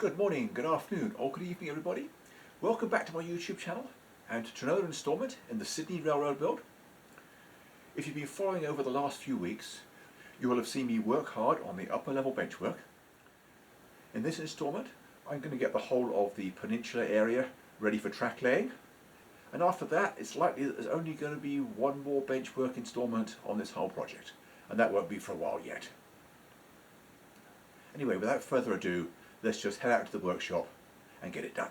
Good morning, good afternoon, or good evening everybody. Welcome back to my YouTube channel and to another instalment in the Sydney Railroad build. If you've been following over the last few weeks, you will have seen me work hard on the upper level benchwork. In this instalment, I'm going to get the whole of the peninsula area ready for track laying. And after that, it's likely that there's only going to be one more benchwork instalment on this whole project. And that won't be for a while yet. Anyway, without further ado, let's just head out to the workshop and get it done.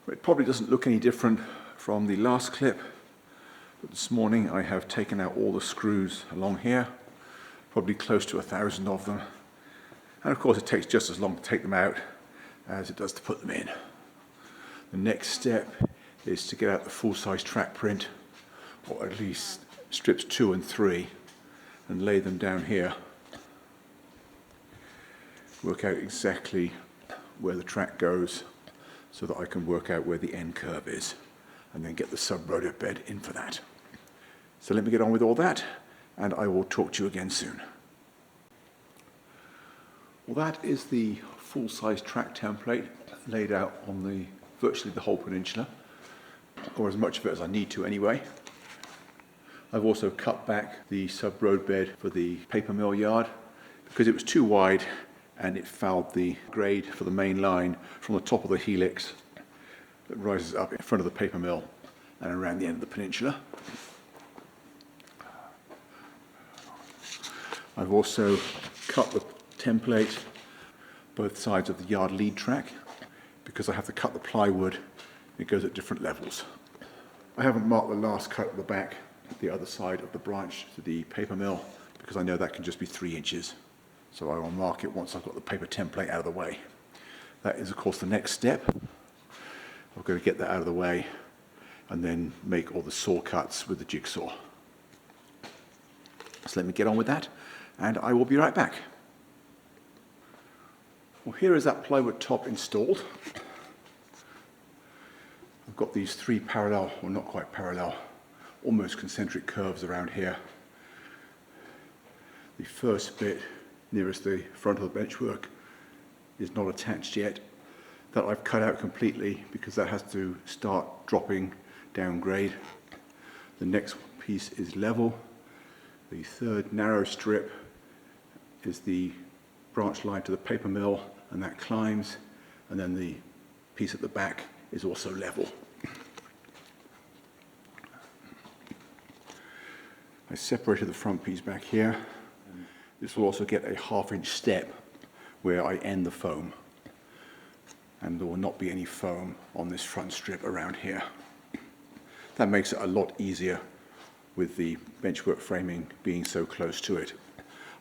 It probably doesn't look any different from the last clip, but this morning I have taken out all the screws along here, probably close to 1,000 of them. And of course it takes just as long to take them out as it does to put them in. The next step is to get out the full-size track print, or at least strips 2 and 3, and lay them down here. Work out exactly where the track goes so that I can work out where the end curve is and then get the sub-rotor bed in for that. So let me get on with all that and I will talk to you again soon. Well, that is the full-size track template laid out on virtually the whole peninsula, or as much of it as I need to anyway. I've also cut back the sub-road bed for the paper mill yard because it was too wide and it fouled the grade for the main line from the top of the helix that rises up in front of the paper mill and around the end of the peninsula. I've also cut the template both sides of the yard lead track because I have to cut the plywood. It goes at different levels. I haven't marked the last cut at the back, the other side of the branch to the paper mill, because I know that can just be 3 inches. So I will mark it once I've got the paper template out of the way. That is of course the next step. I've got to get that out of the way and then make all the saw cuts with the jigsaw. So let me get on with that and I will be right back. Well, here is that plywood top installed. I've got these 3 parallel, or not quite parallel, almost concentric curves around here. The first bit nearest the front of the benchwork is not attached yet. That I've cut out completely because that has to start dropping down grade. The next piece is level. The third narrow strip is the branch line to the paper mill and that climbs, and then the piece at the back is also level. I separated the front piece back here. This will also get a 1/2 inch step where I end the foam, and there will not be any foam on this front strip around here. That makes it a lot easier with the benchwork framing being so close to it.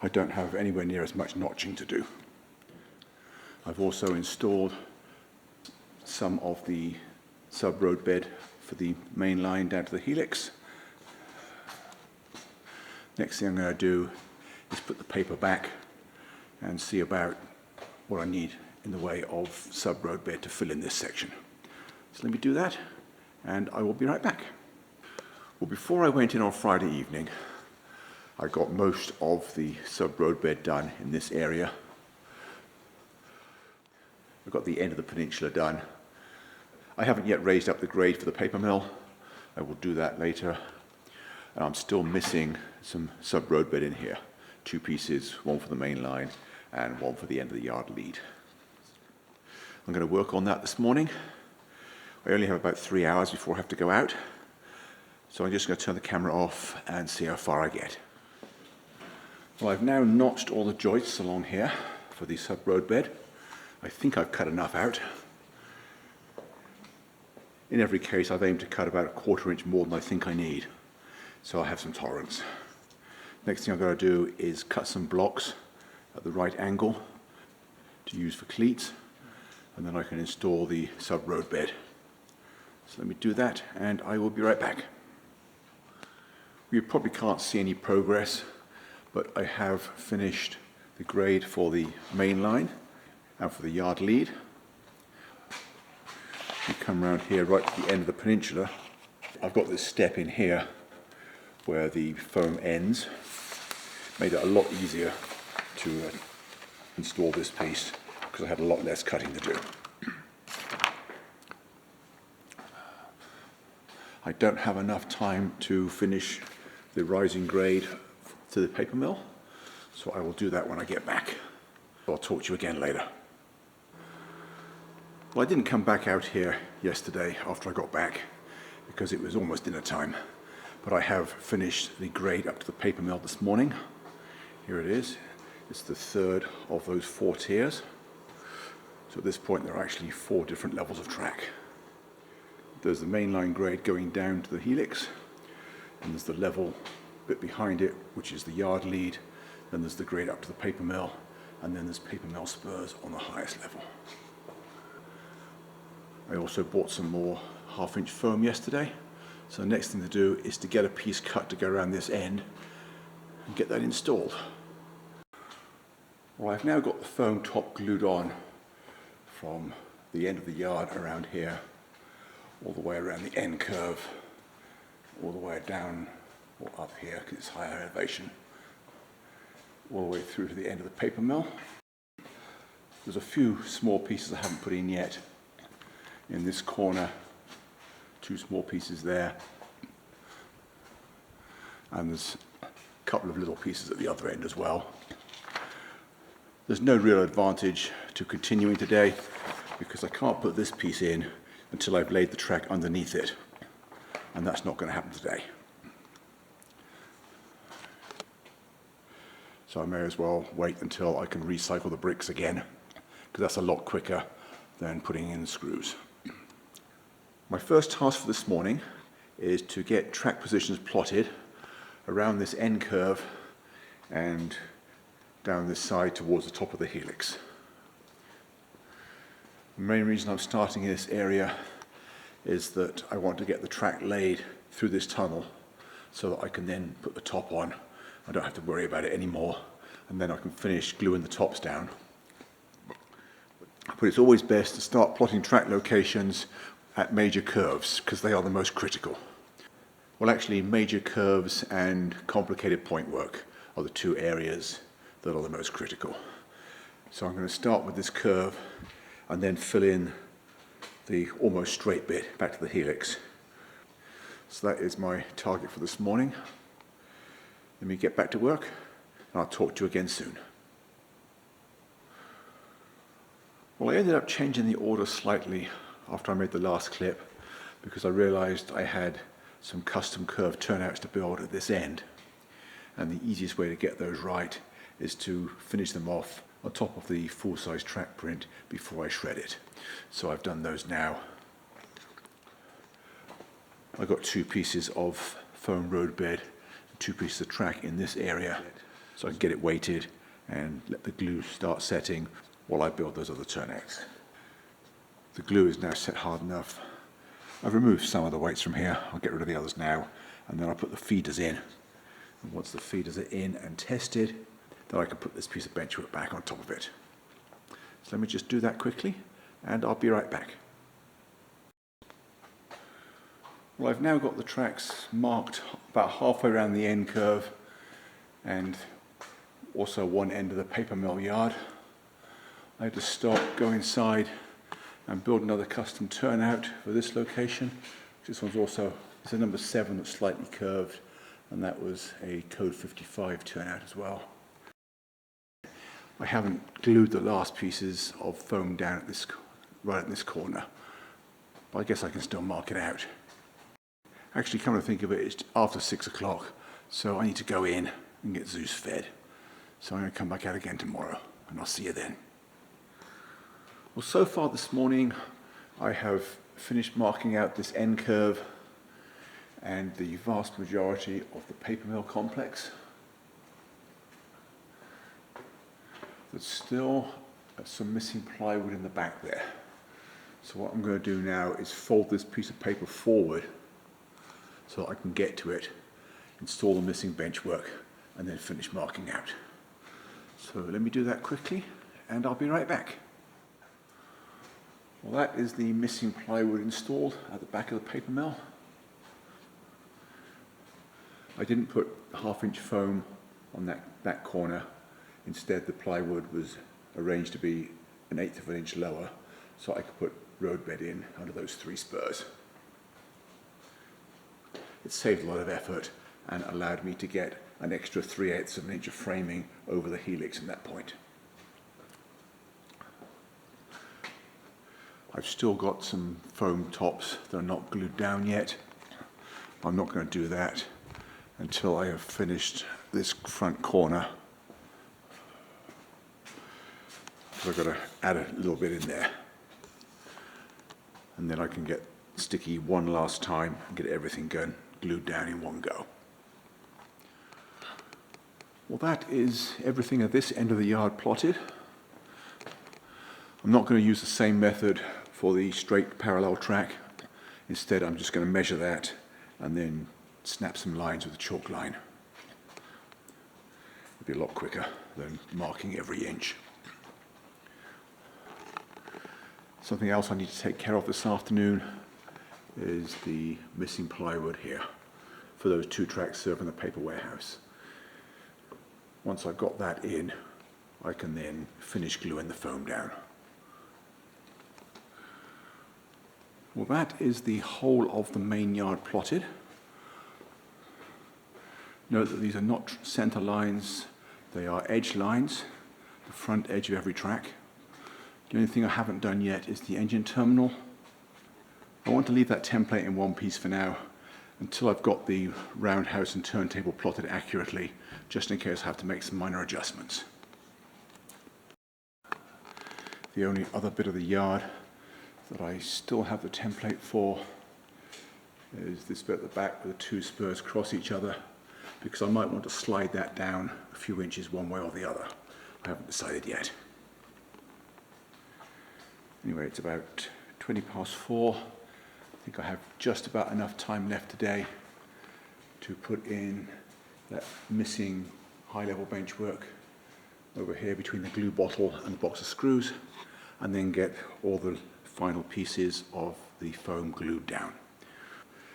I don't have anywhere near as much notching to do. I've also installed some of the sub-road bed for the main line down to the helix. Next thing I'm going to do is put the paper back and see about what I need in the way of sub-road bed to fill in this section. So let me do that and I will be right back. Well, before I went in on Friday evening, I got most of the sub-road bed done in this area. I've got the end of the peninsula done. I haven't yet raised up the grade for the paper mill. I will do that later. And I'm still missing some sub-road bed in here. 2 pieces, one for the main line and one for the end of the yard lead. I'm going to work on that this morning. I only have about 3 hours before I have to go out. So I'm just going to turn the camera off and see how far I get. Well, I've now notched all the joists along here for the sub-road bed. I think I've cut enough out. In every case, I've aimed to cut about 1/4 inch more than I think I need. So I have some tolerance. Next thing I'm going to do is cut some blocks at the right angle to use for cleats, and then I can install the sub-road bed. So let me do that and I will be right back. You probably can't see any progress, but I have finished the grade for the main line and for the yard lead. You come around here right to the end of the peninsula. I've got this step in here where the foam ends. Made it a lot easier to install this piece because I had a lot less cutting to do. I don't have enough time to finish the rising grade to the paper mill, so I will do that when I get back. I'll talk to you again later. Well, I didn't come back out here yesterday after I got back because it was almost dinner time, but I have finished the grade up to the paper mill this morning. Here it is. It's the third of those 4 tiers. So at this point there are actually 4 different levels of track. There's the mainline grade going down to the helix, and there's the level bit behind it, which is the yard lead. Then there's the grade up to the paper mill, and then there's paper mill spurs on the highest level. I also bought some more 1/2 inch foam yesterday, so the next thing to do is to get a piece cut to go around this end and get that installed. Well, I've now got the foam top glued on from the end of the yard around here, all the way around the end curve, all the way down or up here because it's higher elevation, all the way through to the end of the paper mill. There's a few small pieces I haven't put in yet. In this corner, 2 small pieces there, and there's a couple of little pieces at the other end as well. There's no real advantage to continuing today because I can't put this piece in until I've laid the track underneath it, and that's not going to happen today. So I may as well wait until I can recycle the bricks again, because that's a lot quicker than putting in the screws. My first task for this morning is to get track positions plotted around this end curve and down this side towards the top of the helix. The main reason I'm starting in this area is that I want to get the track laid through this tunnel so that I can then put the top on. I don't have to worry about it anymore, and then I can finish gluing the tops down. But it's always best to start plotting track locations at major curves because they are the most critical. Well, actually, major curves and complicated point work are the 2 areas that are the most critical. So I'm going to start with this curve and then fill in the almost straight bit back to the helix. So that is my target for this morning. Let me get back to work and I'll talk to you again soon. Well, I ended up changing the order slightly after I made the last clip because I realized I had some custom curve turnouts to build at this end, and the easiest way to get those right is to finish them off on top of the full-size track print before I shred it. So I've done those now. I've got 2 pieces of foam roadbed, 2 pieces of track in this area, so I can get it weighted and let the glue start setting while I build those other turnouts. The glue is now set hard enough. I've removed some of the weights from here. I'll get rid of the others now, and then I'll put the feeders in. And once the feeders are in and tested, then I can put this piece of benchwork back on top of it. So let me just do that quickly, and I'll be right back. Well, I've now got the tracks marked about halfway around the end curve, and also one end of the paper mill yard. I had to stop, go inside, and build another custom turnout for this location. This one's also, it's a number 7 that's slightly curved, and that was a code 55 turnout as well. I haven't glued the last pieces of foam down at this, right at this corner, but I guess I can still mark it out. Actually, come to think of it, it's after 6 o'clock, so I need to go in and get Zeus fed. So I'm going to come back out again tomorrow, and I'll see you then. Well, so far this morning, I have finished marking out this end curve and the vast majority of the paper mill complex. There's still some missing plywood in the back there. So what I'm going to do now is fold this piece of paper forward so that I can get to it, install the missing benchwork, and then finish marking out. So let me do that quickly, and I'll be right back. Well, that is the missing plywood installed at the back of the paper mill. I didn't put 1/2 inch foam on that corner. Instead, the plywood was arranged to be 1/8 of an inch lower so I could put roadbed in under those 3 spurs. It saved a lot of effort and allowed me to get an extra 3/8 of an inch of framing over the helix at that point. I've still got some foam tops that are not glued down yet. I'm not going to do that until I have finished this front corner. So I've got to add a little bit in there. And then I can get sticky one last time and get everything glued down in one go. Well, that is everything at this end of the yard plotted. I'm not going to use the same method for the straight parallel track. Instead, I'm just going to measure that and then snap some lines with a chalk line. It'll be a lot quicker than marking every inch. Something else I need to take care of this afternoon is the missing plywood here for those 2 tracks serving the paper warehouse. Once I've got that in, I can then finish gluing the foam down. Well, that is the whole of the main yard plotted. Note that these are not center lines, they are edge lines, the front edge of every track. The only thing I haven't done yet is the engine terminal. I want to leave that template in one piece for now until I've got the roundhouse and turntable plotted accurately, just in case I have to make some minor adjustments. The only other bit of the yard that I still have the template for is this bit at the back where the 2 spurs cross each other, because I might want to slide that down a few inches one way or the other. I haven't decided yet. Anyway, it's about 4:20. I think I have just about enough time left today to put in that missing high-level benchwork over here between the glue bottle and the box of screws, and then get all the final pieces of the foam glued down.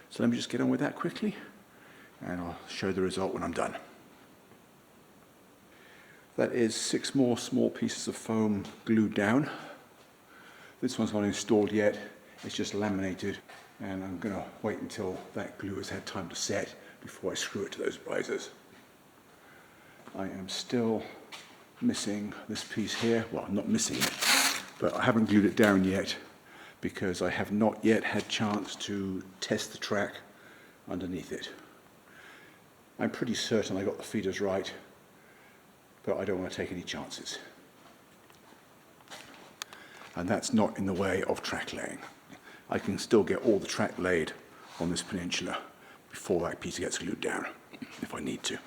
So let me just get on with that quickly, and I'll show the result when I'm done. That is 6 more small pieces of foam glued down. This one's not installed yet, it's just laminated, and I'm going to wait until that glue has had time to set before I screw it to those risers. I am still missing this piece here. Well, I'm not missing it, but I haven't glued it down yet because I have not yet had chance to test the track underneath it. I'm pretty certain I got the feeders right, but I don't want to take any chances. And that's not in the way of track laying. I can still get all the track laid on this peninsula before that piece gets glued down, if I need to.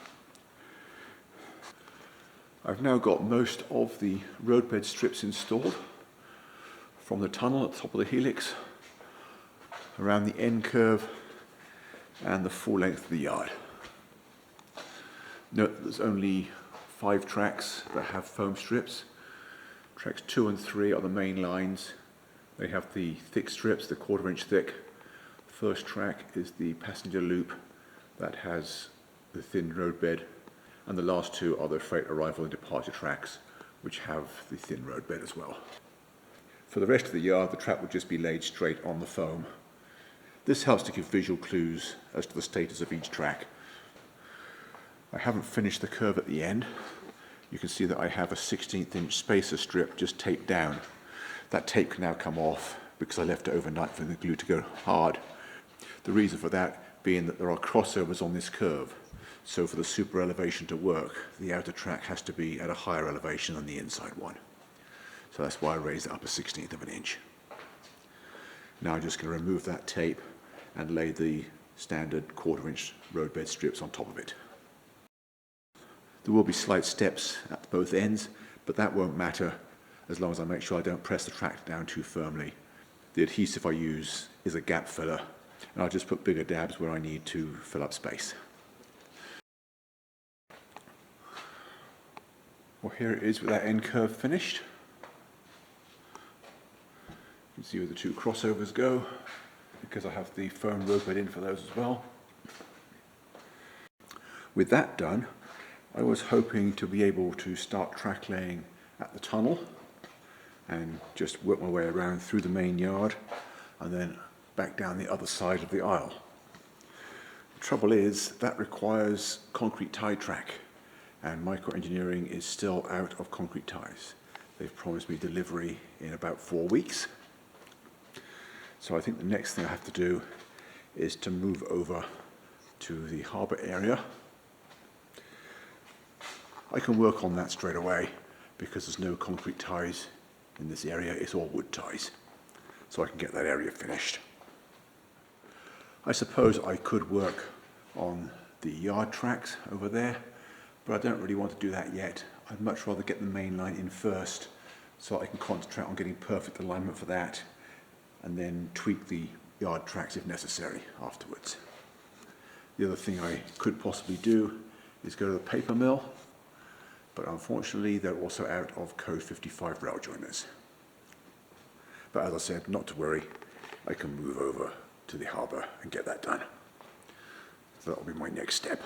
I've now got most of the roadbed strips installed, from the tunnel at the top of the helix, around the end curve, and the full length of the yard. Note that there's only 5 tracks that have foam strips. Tracks 2 and 3 are the main lines. They have the thick strips, the 1/4 inch thick. The first track is the passenger loop that has the thin roadbed, and the last 2 are the freight arrival and departure tracks, which have the thin roadbed as well. For the rest of the yard, the track would just be laid straight on the foam. This helps to give visual clues as to the status of each track. I haven't finished the curve at the end. You can see that I have a 1/16 inch spacer strip just taped down. That tape can now come off because I left it overnight for the glue to go hard. The reason for that being that there are crossovers on this curve. So for the super elevation to work, the outer track has to be at a higher elevation than the inside one. So that's why I raised it up a 1/16 of an inch. Now I'm just going to remove that tape and lay the standard 1/4 inch roadbed strips on top of it. There will be slight steps at both ends, but that won't matter as long as I make sure I don't press the track down too firmly. The adhesive I use is a gap filler, and I'll just put bigger dabs where I need to fill up space. Well, here it is with that end curve finished. You can see where the 2 crossovers go, because I have the foam roadbed in for those as well. With that done, I was hoping to be able to start track laying at the tunnel and just work my way around through the main yard and then back down the other side of the aisle. The trouble is that requires concrete tie track, and Micro Engineering is still out of concrete ties. They've promised me delivery in about 4 weeks. So I think the next thing I have to do is to move over to the harbour area. I can work on that straight away because there's no concrete ties in this area, it's all wood ties. So I can get that area finished. I suppose I could work on the yard tracks over there, but I don't really want to do that yet. I'd much rather get the main line in first so I can concentrate on getting perfect alignment for that and then tweak the yard tracks if necessary afterwards. The other thing I could possibly do is go to the paper mill, but unfortunately they're also out of code 55 rail joiners. But as I said, not to worry, I can move over to the harbour and get that done. So that'll be my next step.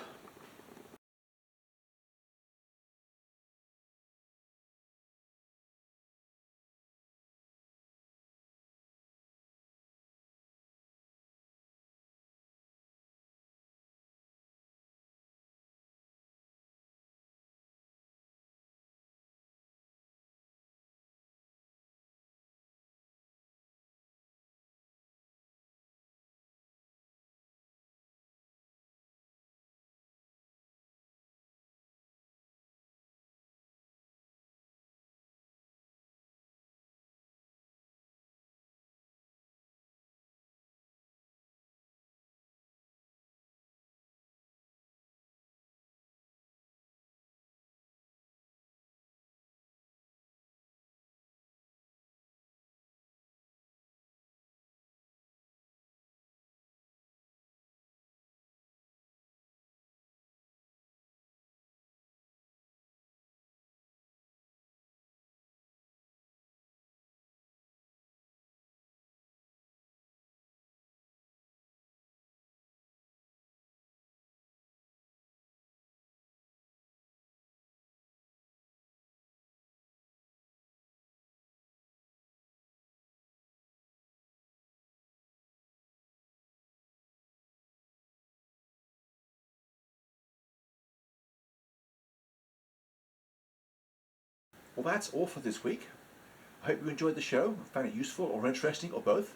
Well, that's all for this week. I hope you enjoyed the show, found it useful or interesting or both,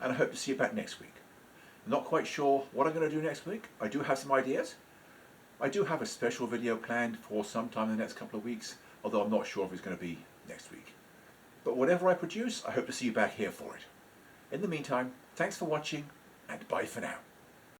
and I hope to see you back next week. I'm not quite sure what I'm going to do next week. I do have some ideas. I do have a special video planned for sometime in the next couple of weeks, although I'm not sure if it's going to be next week. But whatever I produce, I hope to see you back here for it. In the meantime, thanks for watching, and bye for now.